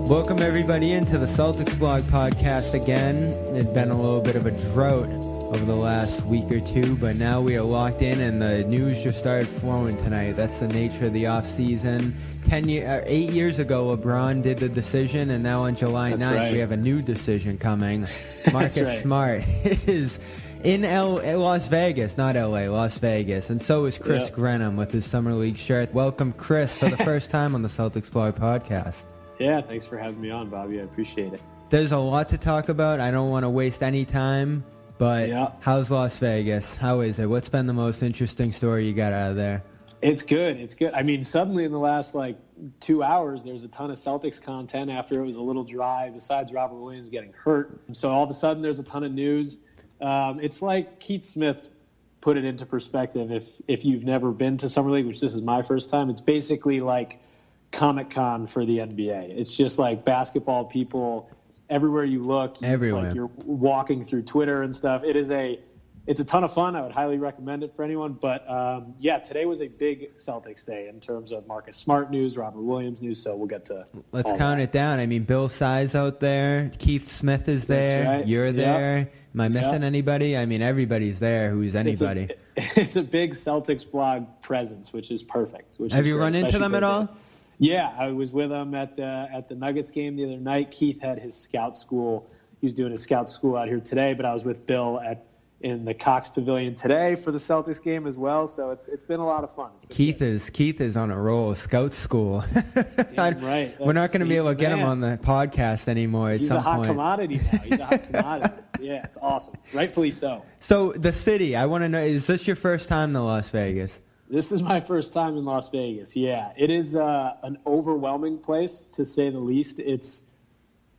Welcome everybody into the Celtics Blog podcast again. It's been a little bit of a drought over the last week or two, but now we are locked in and the news just started flowing tonight. That's the nature of the offseason. 8 years ago, LeBron did the decision, and now on July 9th, we have a new decision coming. Marcus Smart is in Las Vegas, not L.A., Las Vegas, and so is Chris Grenham with his Summer League shirt. Welcome, Chris, for the first time on the Celtics Blog podcast. Yeah, thanks for having me on, Bobby. I appreciate it. There's a lot to talk about. I don't want to waste any time, but how's Las Vegas? How is it? What's been the most interesting story you got out of there? It's good. It's good. I mean, suddenly in the last, 2 hours, there's a ton of Celtics content after it was a little dry, besides Robert Williams getting hurt. So all of a sudden, there's a ton of news. It's like Keith Smith put it into perspective. If you've never been to Summer League, which this is my first time, it's basically like Comic-Con for the NBA. It's just like basketball people everywhere you look. Everywhere. It's like you're walking through Twitter and stuff. It's a ton of fun. I would highly recommend it for anyone. But today was a big Celtics day in terms of Marcus Smart news, Robert Williams news. So we'll get to. Let's count it down. I mean, Bill Size out there, Keith Smith is there. That's right. You're there. Am I missing anybody? I mean, everybody's there. Who's anybody? It's a big Celtics blog presence, which is perfect. Have you run into them at all? Yeah, I was with him at the Nuggets game the other night. Keith had his scout school. He was doing his scout school out here today, but I was with Bill in the Cox Pavilion today for the Celtics game as well. So it's been a lot of fun. Keith is on a roll. Scout school. Right. We're not going to be able to get him on the podcast anymore at some point. He's a hot commodity now. He's a hot commodity. Yeah, it's awesome. Rightfully so. So the city, I want to know, is this your first time to Las Vegas? This is my first time in Las Vegas. Yeah, it is an overwhelming place, to say the least.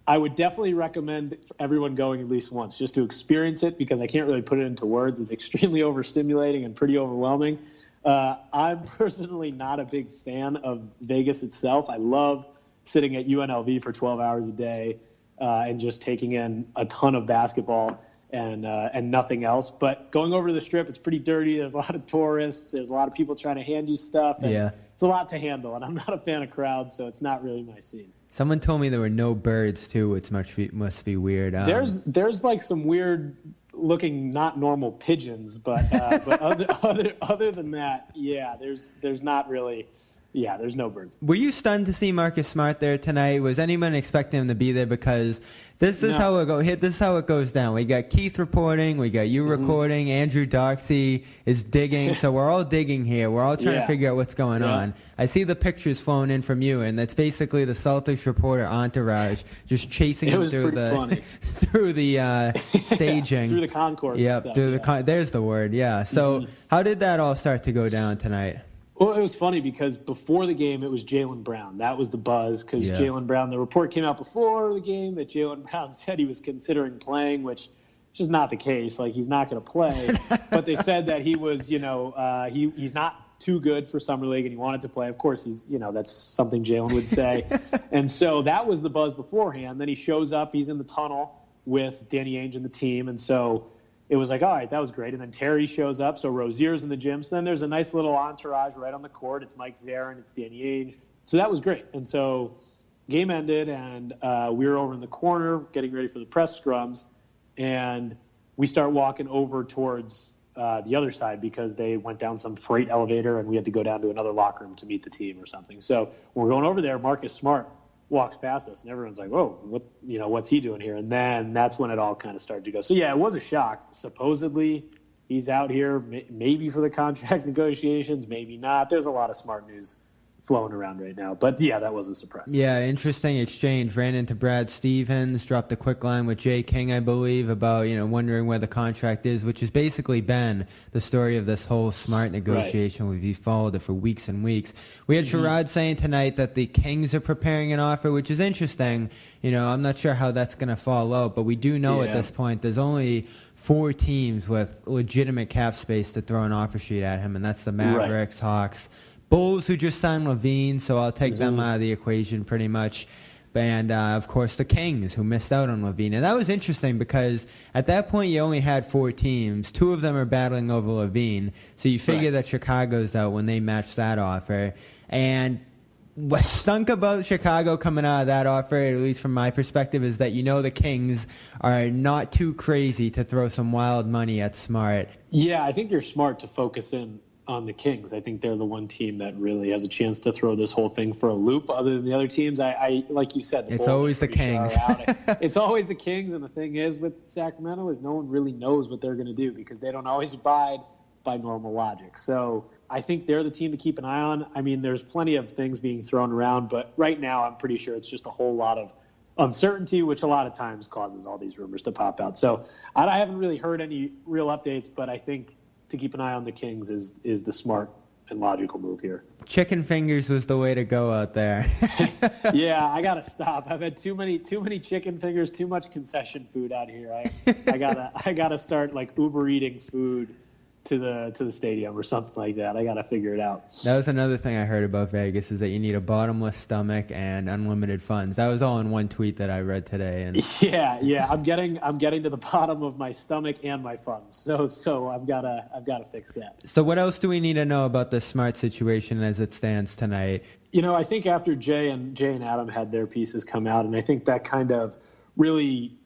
I would definitely recommend everyone going at least once just to experience it, because I can't really put it into words. It's extremely overstimulating and pretty overwhelming. I'm personally not a big fan of Vegas itself. I love sitting at UNLV for 12 hours a day and just taking in a ton of basketball and nothing else. But going over to the Strip, it's pretty dirty. There's a lot of tourists. There's a lot of people trying to hand you stuff. And it's a lot to handle, and I'm not a fan of crowds, so it's not really my scene. Someone told me there were no birds too, which must be weird. There's like some weird looking, not normal pigeons, but other than that, there's not really. Yeah, there's no birds. Were you stunned to see Marcus Smart there tonight? Was anyone expecting him to be there? Because this is how it goes down. We got Keith reporting, we got you recording, Andrew Doxey is digging, so we're all digging here. We're all trying to figure out what's going on. I see the pictures flowing in from you, and that's basically the Celtics reporter entourage just chasing him through the staging, through the concourse. Yep, there's the word. Yeah. So how did that all start to go down tonight? Well, it was funny because before the game, it was Jaylen Brown. That was the buzz because Jaylen Brown, the report came out before the game that Jaylen Brown said he was considering playing, which is just not the case. Like, he's not going to play. But they said that he was, he's not too good for Summer League and he wanted to play. Of course, that's something Jaylen would say. And so that was the buzz beforehand. Then he shows up. He's in the tunnel with Danny Ainge and the team. And so it was like, all right, that was great. And then Terry shows up. So Rozier's in the gym. So then there's a nice little entourage right on the court. It's Mike Zarin. It's Danny Ainge. So that was great. And so game ended, and we were over in the corner getting ready for the press scrums. And we start walking over towards the other side because they went down some freight elevator, and we had to go down to another locker room to meet the team or something. So when we're going over there, Marcus Smart walks past us, and everyone's like, whoa, what's he doing here? And then that's when it all kind of started to go. So, yeah, it was a shock. Supposedly, he's out here maybe for the contract negotiations, maybe not. There's a lot of Smart news flowing around right now. But, yeah, that was a surprise. Yeah, interesting exchange. Ran into Brad Stevens, dropped a quick line with Jay King, I believe, about, wondering where the contract is, which has basically been the story of this whole Smart negotiation. Right. We've followed it for weeks and weeks. We had Sherrod saying tonight that the Kings are preparing an offer, which is interesting. I'm not sure how that's going to fall out, but we do know at this point there's only 4 teams with legitimate cap space to throw an offer sheet at him, and that's the Mavericks, Hawks, Bulls, who just signed Levine, so I'll take them out of the equation pretty much. And, of course, the Kings, who missed out on Levine. And that was interesting because at that point you only had 4 teams. 2 of them are battling over Levine. So you figure that Chicago's out when they match that offer. And what stunk about Chicago coming out of that offer, at least from my perspective, is that the Kings are not too crazy to throw some wild money at Smart. Yeah, I think you're smart to focus in on the Kings. I think they're the one team that really has a chance to throw this whole thing for a loop. Other than the other teams, I like you said, it's always the Kings. It's always the Kings, and the thing is with Sacramento is no one really knows what they're going to do because they don't always abide by normal logic. So I think they're the team to keep an eye on. I mean, there's plenty of things being thrown around, but right now I'm pretty sure it's just a whole lot of uncertainty, which a lot of times causes all these rumors to pop out. So I haven't really heard any real updates, but I think to keep an eye on the Kings is the smart and logical move here. Chicken fingers was the way to go out there. Yeah, I gotta stop. I've had too many chicken fingers, too much concession food out here. I gotta start like Uber eating food to the stadium or something like that. I gotta figure it out. That was another thing I heard about Vegas is that you need a bottomless stomach and unlimited funds. That was all in one tweet that I read today. And yeah, I'm getting to the bottom of my stomach and my funds. So I've gotta fix that. So what else do we need to know about the Smart situation as it stands tonight? I think after Jay and Adam had their pieces come out, and I think that kind of really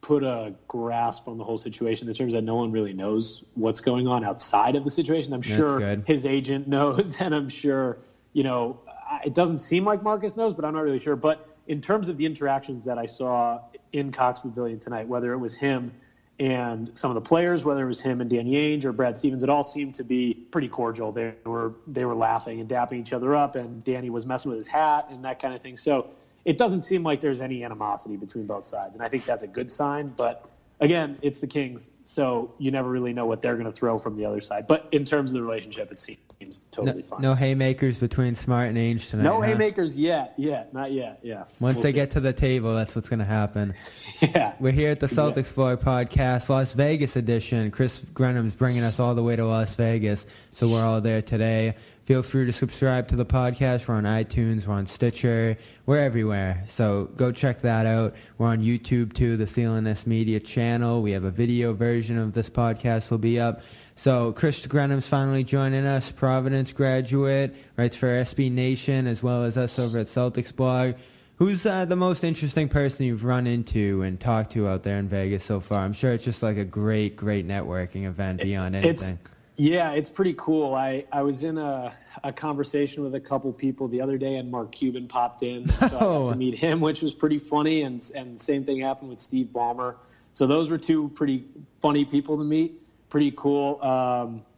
put a grasp on the whole situation in terms that no one really knows what's going on outside of the situation. I'm sure his agent knows, and I'm sure, it doesn't seem like Marcus knows, but I'm not really sure. But in terms of the interactions that I saw in Cox Pavilion tonight, whether it was him and some of the players, whether it was him and Danny Ainge or Brad Stevens, it all seemed to be pretty cordial. They were laughing and dapping each other up, and Danny was messing with his hat and that kind of thing. So it doesn't seem like there's any animosity between both sides, and I think that's a good sign. But again, it's the Kings, so you never really know what they're going to throw from the other side. But in terms of the relationship, it seems totally fine. No haymakers between Smart and Ainge tonight. No haymakers yet. Not yet. Yeah. Once they get to the table, that's what's going to happen. Yeah. We're here at the Celtics Blog Podcast, Las Vegas edition. Chris Grenham's bringing us all the way to Las Vegas, so we're all there today. Feel free to subscribe to the podcast. We're on iTunes. We're on Stitcher. We're everywhere. So go check that out. We're on YouTube, too, the CLNS Media channel. We have a video version of this podcast will be up. So Chris Grenham's finally joining us, Providence graduate, writes for SB Nation, as well as us over at Celtics Blog. Who's the most interesting person you've run into and talked to out there in Vegas so far? I'm sure it's just like a great networking event beyond anything. Yeah, it's pretty cool. I was in a conversation with a couple people the other day, and Mark Cuban popped in, so I got to meet him, which was pretty funny, and same thing happened with Steve Ballmer. So those were two pretty funny people to meet. Pretty cool.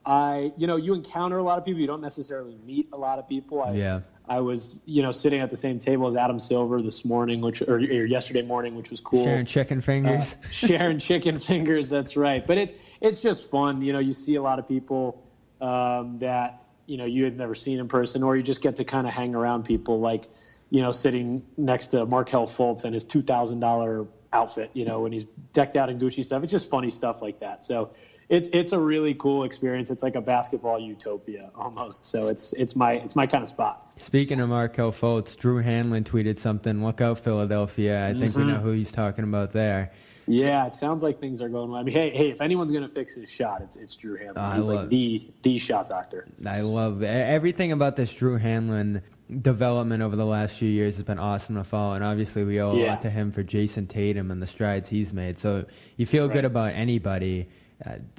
You encounter a lot of people. You don't necessarily meet a lot of people. I was, sitting at the same table as Adam Silver this morning, or yesterday morning, which was cool. Sharing chicken fingers. Sharing chicken fingers, that's right. But it's just fun. You see a lot of people that, you had never seen in person, or you just get to kind of hang around people like, sitting next to Markelle Fultz and his $2,000 outfit, when he's decked out in Gucci stuff. It's just funny stuff like that. So it's a really cool experience. It's like a basketball utopia almost. So it's my kind of spot. Speaking of Markelle Fultz, Drew Hanlon tweeted something. Look out, Philadelphia. I think we know who he's talking about there. Yeah, it sounds like things are going well. I mean, hey, if anyone's going to fix his shot, it's Drew Hanlon. He's like the shot doctor. I love everything about this Drew Hanlon development over the last few years has been awesome to follow, and obviously we owe a lot to him for Jason Tatum and the strides he's made. So you feel good about anybody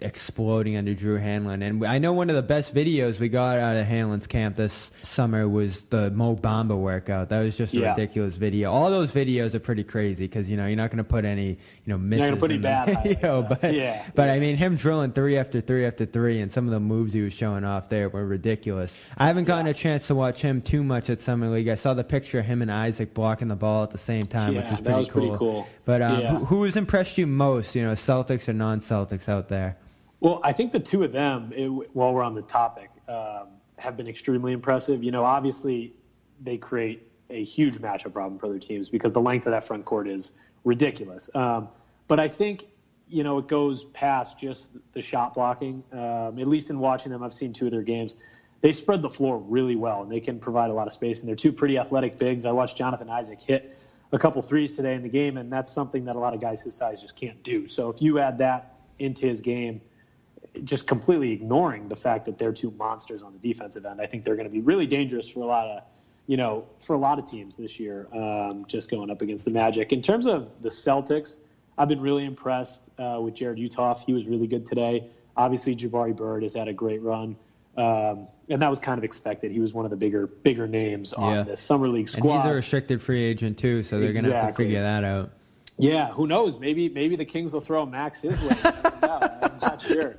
exploding under Drew Hanlon. And I know one of the best videos we got out of Hanlon's camp this summer was the Mo Bamba workout. That was just a ridiculous video. All those videos are pretty crazy because, you're not going to put any, misses you're not going to put any bad video. But I mean, him drilling 3 after 3 after 3 and some of the moves he was showing off there were ridiculous. I haven't gotten a chance to watch him too much at Summer League. I saw the picture of him and Isaac blocking the ball at the same time, which was pretty cool. But who has impressed you most, Celtics or non-Celtics out there? Well, I think the two of them, while we're on the topic, have been extremely impressive. Obviously they create a huge matchup problem for their teams because the length of that front court is ridiculous. But I think, it goes past just the shot blocking. At least in watching them, I've seen 2 of their games. They spread the floor really well, and they can provide a lot of space. And they're 2 pretty athletic bigs. I watched Jonathan Isaac hit a couple threes today in the game, and that's something that a lot of guys his size just can't do. So if you add that into his game, just completely ignoring the fact that they're 2 monsters on the defensive end, I think they're going to be really dangerous for a lot of, for a lot of teams this year, just going up against the Magic. In terms of the Celtics, I've been really impressed with Jared Utoff. He was really good today. Obviously, Jabari Bird has had a great run. And that was kind of expected. He was one of the bigger names on this Summer League squad. And he's a restricted free agent, too, so they're going to have to figure that out. Yeah, who knows? Maybe the Kings will throw Max his way. I'm not sure.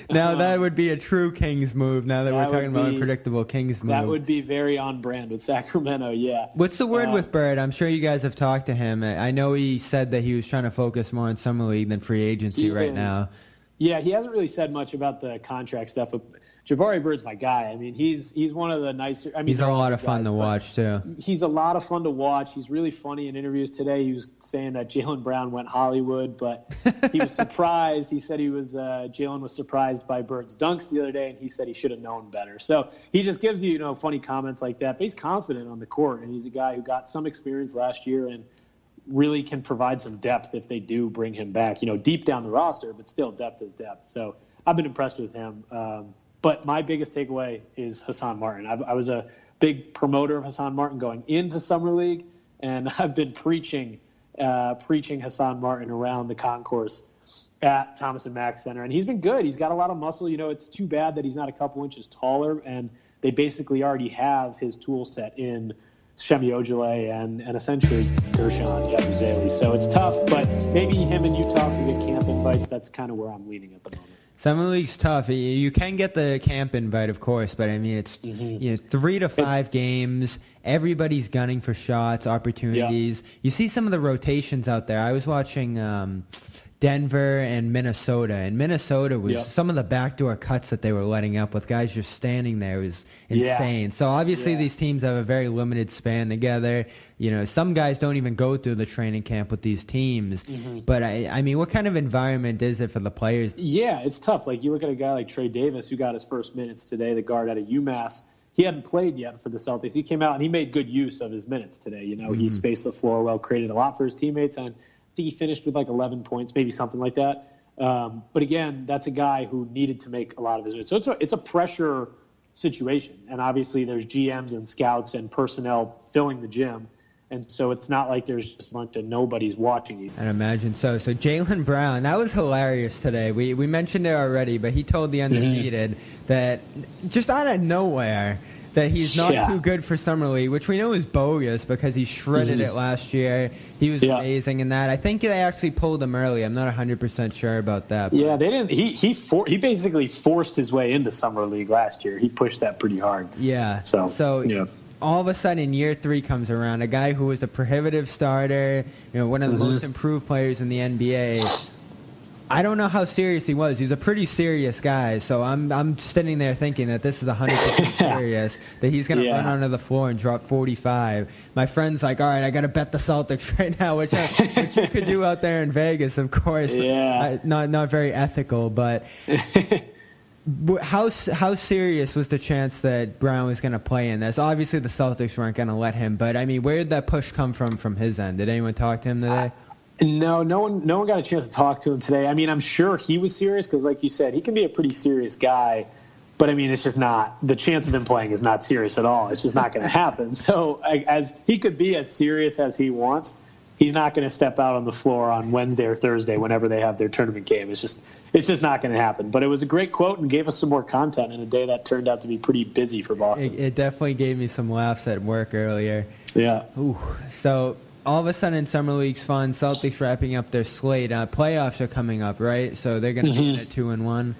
Now, that would be a true Kings move, now that we're talking about unpredictable Kings moves. That would be very on brand with Sacramento, yeah. What's the word with Bird? I'm sure you guys have talked to him. I know he said that he was trying to focus more on Summer League than free agency now. Yeah, he hasn't really said much about the contract stuff, but Jabari Bird's my guy. I mean, he's one of the nicer. He's a lot of fun to watch too. He's a lot of fun to watch. He's really funny in interviews today. He was saying that Jaylen Brown went Hollywood, but he was surprised. He said Jaylen was surprised by Bird's dunks the other day, and he said he should have known better. So he just gives you funny comments like that. But he's confident on the court, and he's a guy who got some experience last year and really can provide some depth if they do bring him back. Deep down the roster, but still depth is depth. So I've been impressed with him. But my biggest takeaway is Hassan Martin. I was a big promoter of Hassan Martin going into Summer League, and I've been preaching Hassan Martin around the concourse at Thomas & Mack Center. And he's been good. He's got a lot of muscle. It's too bad that he's not a couple inches taller, and they basically already have his tool set in Shemi Ojeleye and essentially Gershon Yabusele. So it's tough, but maybe him and Utah can get camp invites. That's kind of where I'm leaning at the moment. Summer League's tough. You can get the camp invite, of course, but I mean, it's 3 to 5 games. Everybody's gunning for shots, opportunities. You see some of the rotations out there. I was watching Denver and Minnesota. And Minnesota was some of the backdoor cuts that they were letting up with guys just standing there was insane. So obviously these teams have a very limited span together. Some guys don't even go through the training camp with these teams. But I mean, what kind of environment is it for the players? Yeah, it's tough. Like you look at a guy like Trey Davis, who got his first minutes today, the guard out of UMass. He hadn't played yet for the Celtics. He came out and he made good use of his minutes today. He spaced the floor well, created a lot for his teammates, and I think he finished with like 11 points, maybe something like that. But again, that's a guy who needed to make a lot of his minutes. So it's a pressure situation. And obviously there's GMs and scouts and personnel filling the gym. And so it's not like there's just a bunch of nobody's watching you. I'd imagine so. So Jaylen Brown, that was hilarious today. We mentioned it already, but he told the Undefeated that just out of nowhere that he's not too good for Summer League, which we know is bogus because he shredded it last year. He was amazing in that. I think they actually pulled him early. I'm not 100% sure about that. But. Yeah, they didn't. He basically forced his way into Summer League last year. He pushed that pretty hard. Yeah. So all of a sudden, year 3 comes around. A guy who was a prohibitive starter, one of the most improved players in the NBA. I don't know how serious he was. He's a pretty serious guy, so I'm sitting there thinking that this is 100% serious, that he's going to run onto the floor and drop 45. My friend's like, all right, I got to bet the Celtics right now, which you could do out there in Vegas, of course. Yeah. Not very ethical, but how serious was the chance that Brown was going to play in this? Obviously, the Celtics weren't going to let him, but, I mean, where did that push come from his end? Did anyone talk to him today? No one got a chance to talk to him today. I mean, I'm sure he was serious because, like you said, he can be a pretty serious guy. But, I mean, it's just not – the chance of him playing is not serious at all. It's just not going to happen. So as he could be as serious as he wants, he's not going to step out on the floor on Wednesday or Thursday whenever they have their tournament game. It's just not going to happen. But it was a great quote and gave us some more content in a day that turned out to be pretty busy for Boston. It definitely gave me some laughs at work earlier. Yeah. Ooh. So – all of a sudden, Summer League's fun. Celtics wrapping up their slate. Playoffs are coming up, right? So they're going to be in at 2-1.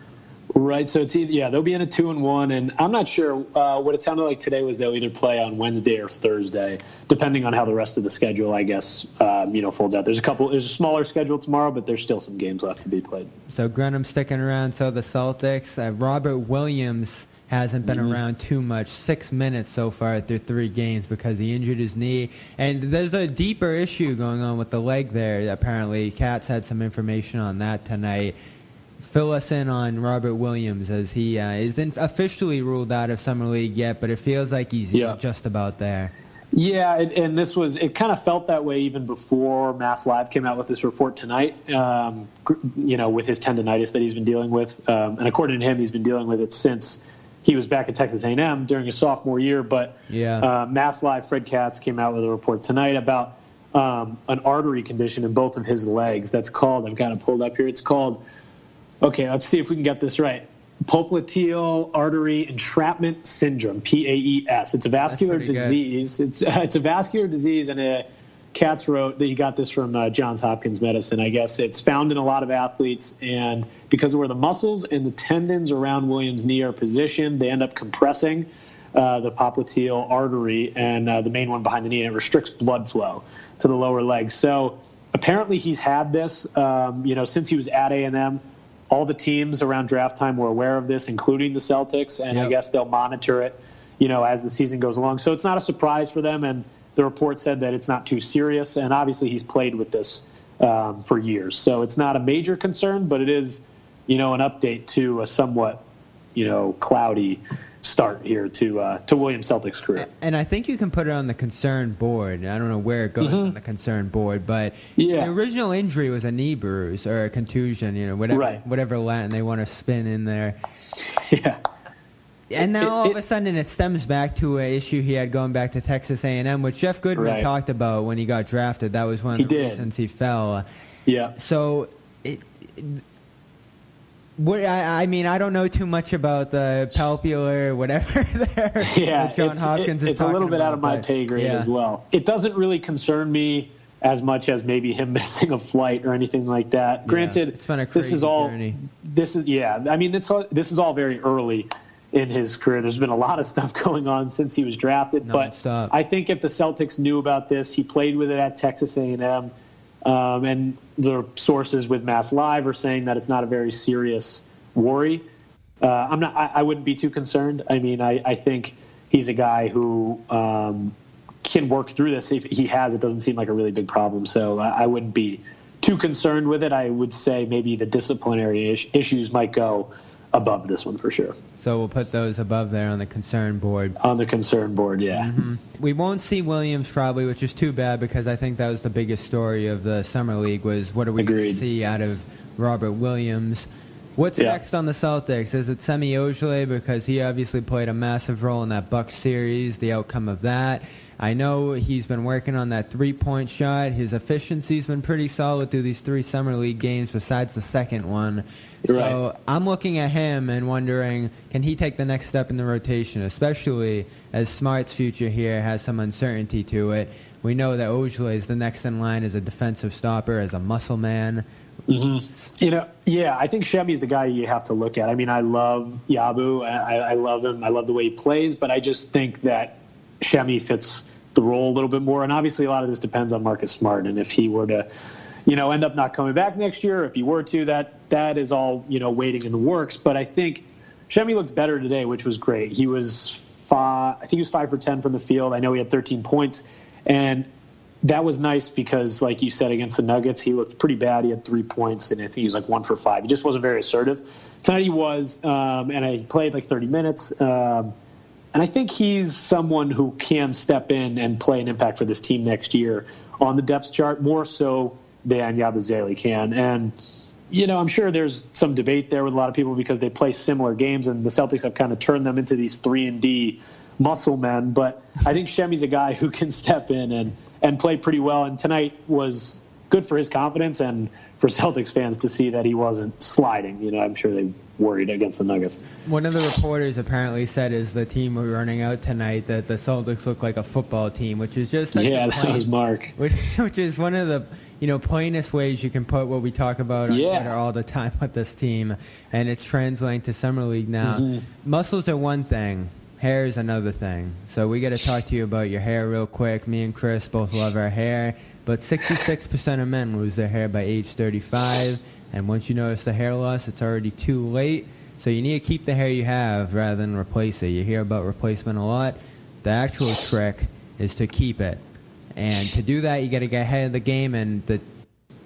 Right. So it's they'll be in at 2-1, and I'm not sure. What it sounded like today was they'll either play on Wednesday or Thursday, depending on how the rest of the schedule, I guess, folds out. There's a smaller schedule tomorrow, but there's still some games left to be played. So Grenham sticking around. So the Celtics, Robert Williams hasn't been around too much. 6 minutes so far through 3 games because he injured his knee. And there's a deeper issue going on with the leg there, apparently. Katz had some information on that tonight. Fill us in on Robert Williams, as he isn't officially ruled out of Summer League yet, but it feels like he's just about there. Yeah, and it kind of felt that way even before Mass Live came out with this report tonight, with his tendonitis that he's been dealing with. And according to him, he's been dealing with it since he was back at Texas A&M during his sophomore year. But Mass Live, Fred Katz came out with a report tonight about an artery condition in both of his legs. That's called, I've got it pulled up here, it's called, okay, let's see if we can get this right, popliteal artery entrapment syndrome, PAES. It's a vascular disease. It's a vascular disease, and Katz wrote that he got this from Johns Hopkins Medicine. I guess it's found in a lot of athletes, and because of where the muscles and the tendons around Williams' knee are positioned, they end up compressing the popliteal artery and the main one behind the knee, and it restricts blood flow to the lower leg. So apparently he's had this, since he was at A&M. All the teams around draft time were aware of this, including the Celtics, and I guess they'll monitor it, as the season goes along. So it's not a surprise for them, and the report said that it's not too serious, and obviously he's played with this for years. So it's not a major concern, but it is, an update to a somewhat, cloudy start here to Williams' Celtics career. And I think you can put it on the concern board. I don't know where it goes on the concern board, but the original injury was a knee bruise or a contusion, whatever Latin they want to spin in there. Yeah. And now all of a sudden it stems back to an issue he had going back to Texas A&M, which Jeff Goodman talked about when he got drafted. That was one of the reasons he fell. Yeah. So I don't know too much about the palpular whatever there. Yeah, John Hopkins is it's a little bit out of my pay grade as well. It doesn't really concern me as much as maybe him missing a flight or anything like that. Granted, it's been a crazy journey. This is all very early in his career. There's been a lot of stuff going on since he was drafted. Non-stop. But I think if the Celtics knew about this, he played with it at Texas A&M. And the sources with Mass Live are saying that it's not a very serious worry. I wouldn't be too concerned. I mean, I think he's a guy who can work through this. If he has, it doesn't seem like a really big problem. So I wouldn't be too concerned with it. I would say maybe the disciplinary issues might go above this one for sure. So we'll put those above there on the concern board. On the concern board, yeah. Mm-hmm. We won't see Williams probably, which is too bad because I think that was the biggest story of the Summer League was what are we going to see out of Robert Williams. What's next on the Celtics? Is it Semi Ojeleye because he obviously played a massive role in that Bucks series, the outcome of that? I know he's been working on that three-point shot. His efficiency's been pretty solid through these 3 Summer League games besides the second one. So I'm looking at him and wondering, can he take the next step in the rotation, especially as Smart's future here has some uncertainty to it. We know that Ojeleye is the next in line as a defensive stopper, as a muscle man. Mm-hmm. I think Shemi's the guy you have to look at. I mean, I love Yabu. I love him. I love the way he plays, but I just think that Shemi fits the role a little bit more. And obviously a lot of this depends on Marcus Smart. And if he were to, end up not coming back next year, if he were to, that is all, waiting in the works. But I think Shemi looked better today, which was great. He was 5 for 10 from the field. I know he had 13 points. And that was nice because, like you said, against the Nuggets, he looked pretty bad. He had 3 points, and I think he was 1 for 5. He just wasn't very assertive. Tonight he was, and he played 30 minutes. And I think he's someone who can step in and play an impact for this team next year on the depth chart, more so than Yabusele can. And, I'm sure there's some debate there with a lot of people because they play similar games, and the Celtics have kind of turned them into these 3-and-D muscle men. But I think Shemi's a guy who can step in and play pretty well. And tonight was good for his confidence and for Celtics fans to see that he wasn't sliding. I'm sure they worried against the Nuggets. One of the reporters apparently said as the team were running out tonight that the Celtics look like a football team, which is just such a that was Mark. Which is one of the plainest ways you can put what we talk about on Twitter all the time with this team, and it's translating to Summer League now. Mm-hmm. Muscles are one thing. Hair is another thing. So we got to talk to you about your hair real quick. Me and Chris both love our hair, but 66% of men lose their hair by age 35, and once you notice the hair loss, it's already too late. So you need to keep the hair you have rather than replace it. You hear about replacement a lot. The actual trick is to keep it. And to do that, you got to get ahead of the game, and the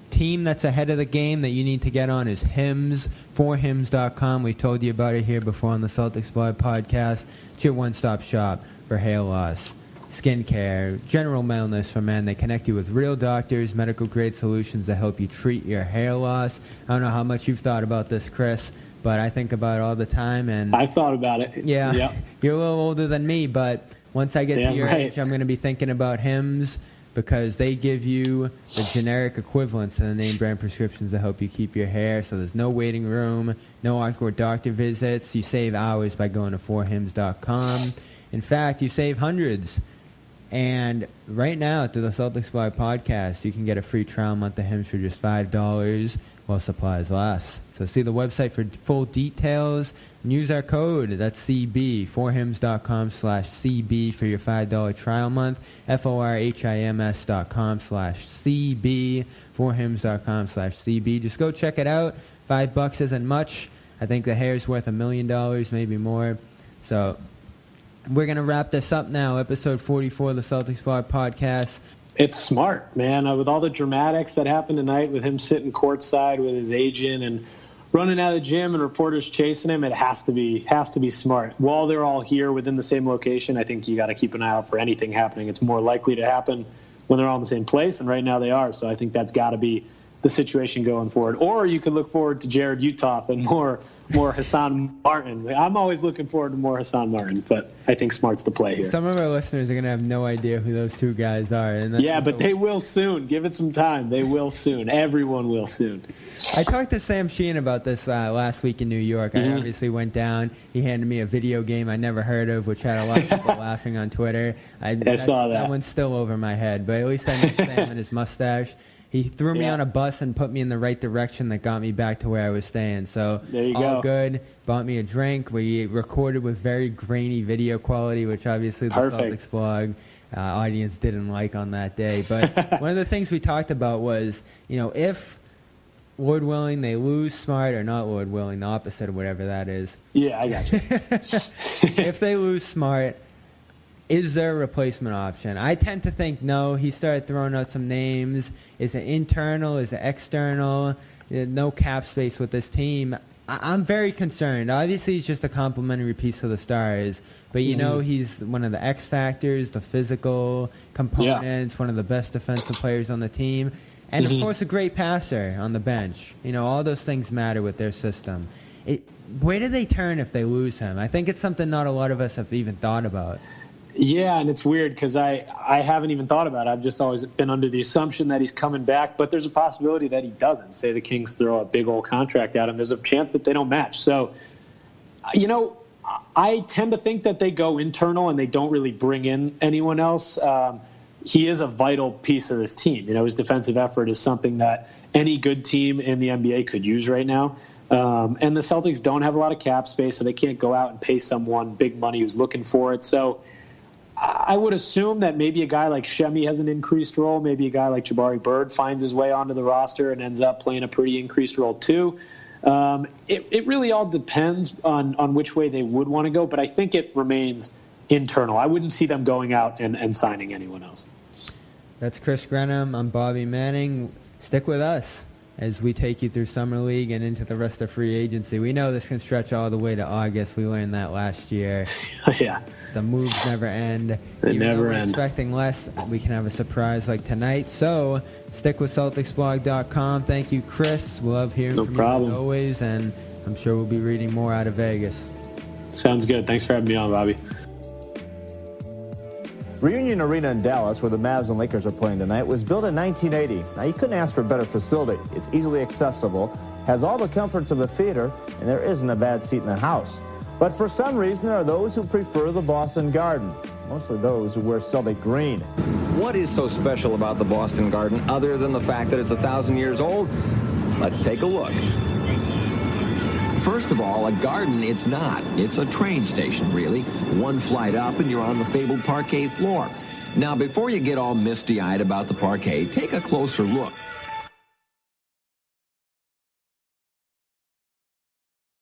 team that's ahead of the game that you need to get on is Hims, forhims.com. We've told you about it here before on the Celtics Blog podcast. It's your one-stop shop for hair loss, skincare, general wellness for men. They connect you with real doctors, medical-grade solutions that help you treat your hair loss. I don't know how much you've thought about this, Chris, but I think about it all the time. And I thought about it. Yeah, yep. You're a little older than me, but once I get to your right. age, I'm going to be thinking about Hims, because they give you the generic equivalents to the name brand prescriptions to help you keep your hair. So there's no waiting room, no awkward doctor visits. You save hours by going to 4hims.com. In fact, you save hundreds. And right now, through the Celtics Blog podcast, you can get a free trial month of Hims for just $5 while supplies last. So see the website for full details and use our code. That's CB, 4hims.com/CB for your $5 trial month. FORHIMS.com/CB, 4hims.com/CB. Just go check it out. $5 isn't much. I think the hair's worth $1 million, maybe more. So we're going to wrap this up now. Episode 44 of the Celtics Blog podcast. It's smart, man. With all the dramatics that happened tonight, with him sitting courtside with his agent and running out of the gym and reporters chasing him, it has to be smart. While they're all here within the same location, I think you got to keep an eye out for anything happening. It's more likely to happen when they're all in the same place, and right now they are. So I think that's got to be the situation going forward. Or you could look forward to Jared Utah and more Hassan Martin. I'm always looking forward to more Hassan Martin, but I think Smart's the play here. Some of our listeners are going to have no idea who those two guys are. And yeah, but they will soon. Give it some time. They will soon. Everyone will soon. I talked to Sam Sheehan about this last week in New York. I obviously went down. He handed me a video game I never heard of, which had a lot of people laughing on Twitter. I saw that. That one's still over my head, but at least I know Sam and his mustache. He threw me on a bus and put me in the right direction that got me back to where I was staying. So there you all go. Good. Bought me a drink. We recorded with very grainy video quality, which obviously the Celtics Blog audience didn't like on that day. But one of the things we talked about was, if Lord willing they lose Smart, or not Lord willing, the opposite of whatever that is. Yeah, I got you. If they lose Smart, is there a replacement option? I tend to think no. He started throwing out some names. Is it internal? Is it external? No cap space with this team. I'm very concerned. Obviously, he's just a complimentary piece of the Stars. But, he's one of the X factors, the physical components, one of the best defensive players on the team. And, of course, a great passer on the bench. All those things matter with their system. Where do they turn if they lose him? I think it's something not a lot of us have even thought about. Yeah, and it's weird because I haven't even thought about it. I've just always been under the assumption that he's coming back, but there's a possibility that he doesn't. Say the Kings throw a big old contract at him, there's a chance that they don't match. So, I tend to think that they go internal and they don't really bring in anyone else. He is a vital piece of this team. His defensive effort is something that any good team in the NBA could use right now. And the Celtics don't have a lot of cap space, so they can't go out and pay someone big money who's looking for it. So I would assume that maybe a guy like Shemi has an increased role. Maybe a guy like Jabari Bird finds his way onto the roster and ends up playing a pretty increased role too. It really all depends on which way they would want to go, but I think it remains internal. I wouldn't see them going out and signing anyone else. That's Chris Grenham. I'm Bobby Manning. Stick with us as we take you through Summer League and into the rest of free agency. We know this can stretch all the way to August. We learned that last year. Yeah. The moves never end. They never end. Expecting less, we can have a surprise like tonight. So stick with CelticsBlog.com. Thank you, Chris. We love hearing from you as always, and I'm sure we'll be reading more out of Vegas. Sounds good. Thanks for having me on, Bobby. Reunion Arena in Dallas, where the Mavs and Lakers are playing tonight, was built in 1980. Now, you couldn't ask for a better facility. It's easily accessible, has all the comforts of a theater, and there isn't a bad seat in the house. But for some reason, there are those who prefer the Boston Garden, mostly those who wear Celtic green. What is so special about the Boston Garden other than the fact that it's 1,000 years old? Let's take a look. First of all, a garden it's not. It's a train station, really. One flight up and you're on the fabled parquet floor. Now, before you get all misty-eyed about the parquet, take a closer look.